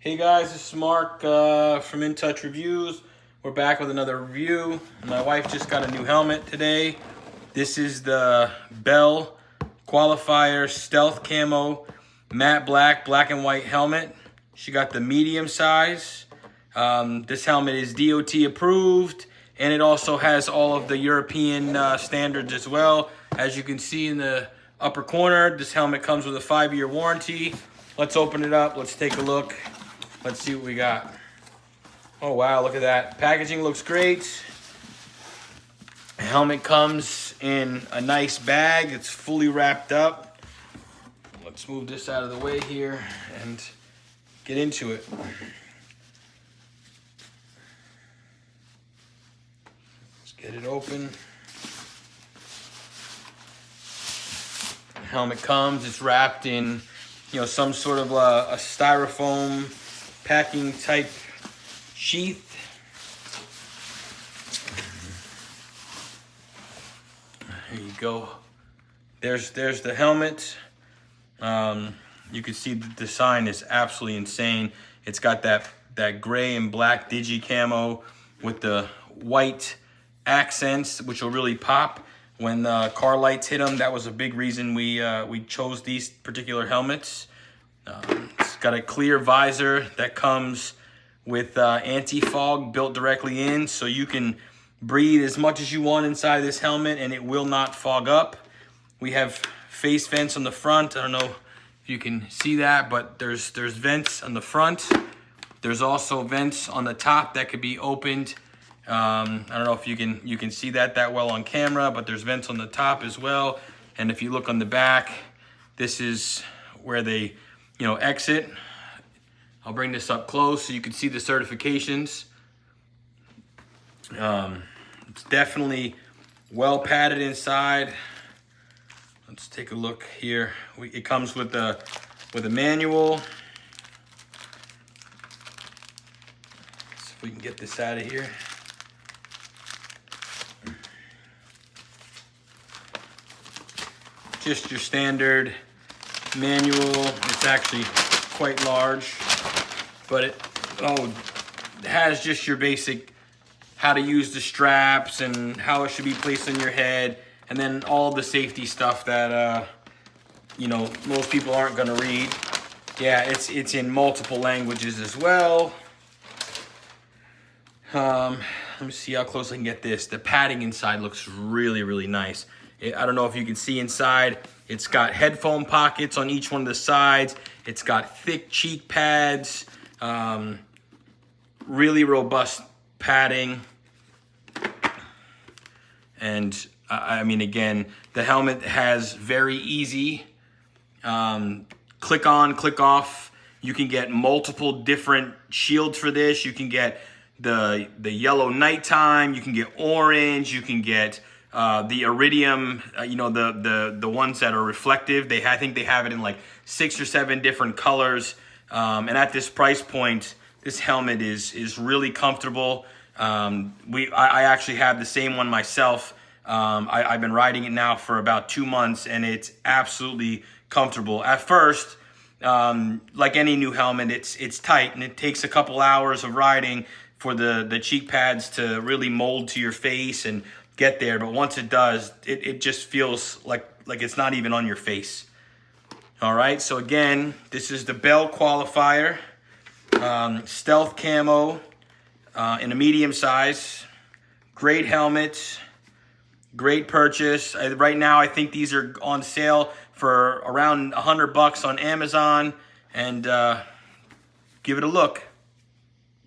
Hey guys, this is Mark from In Touch Reviews. We're back with another review. My wife just got a new helmet today. This is the Bell Qualifier Stealth Camo Matte Black and white helmet. She got the medium size. This helmet is DOT approved, and it also has all of the European standards as well. As you can see in the upper corner, this helmet comes with a 5-year warranty. Let's open it up. Let's take a look. Let's see what we got. Oh wow, look at that. Packaging looks great. The helmet comes in a nice bag. It's fully wrapped up. Let's move this out of the way here and get into it. Let's get it open. The helmet comes, it's wrapped in, some sort of a styrofoam packing type sheath. There you go. There's the helmet. You can see the design is absolutely insane. It's got that gray and black digi camo with the white accents, which will really pop when car lights hit them. That was a big reason we chose these particular helmets. It's got a clear visor that comes with anti-fog built directly in, so you can breathe as much as you want inside this helmet and it will not fog up. We have face vents on the front. I don't know if you can see that, but there's vents on the front. There's also vents on the top that could be opened. I don't know if you can see that well on camera, but there's vents on the top as well. And if you look on the back, this is where they exit. I'll bring this up close so you can see the certifications. It's definitely well padded inside. Let's take a look here. It comes with a manual. Let's see if we can get this out of here. Just your standard manual. It's actually quite large, but it has just your basic how to use the straps and how it should be placed on your head, and then all the safety stuff that most people aren't going to read. Yeah, it's in multiple languages as well. Let me see how close I can get this. The padding inside looks really nice. I don't know if you can see inside. It's got headphone pockets on each one of the sides. It's got thick cheek pads, really robust padding. And I mean, again, the helmet has very easy click on, click off. You can get multiple different shields for this. You can get the yellow nighttime. You can get orange. You can get the iridium, the ones that are reflective. I think they have it in like 6 or 7 different colors. And at this price point, this helmet is really comfortable. I actually have the same one myself. I've been riding it now for about 2 months, and it's absolutely comfortable. At first, like any new helmet, it's tight, and it takes a couple hours of riding for the cheek pads to really mold to your face and get there. But once it does, it just feels like it's not even on your face. All right, so again, this is the Bell Qualifier Stealth Camo in a medium size. Great helmet, great purchase. Right now, I think these are on sale for around $100 on Amazon, and give it a look.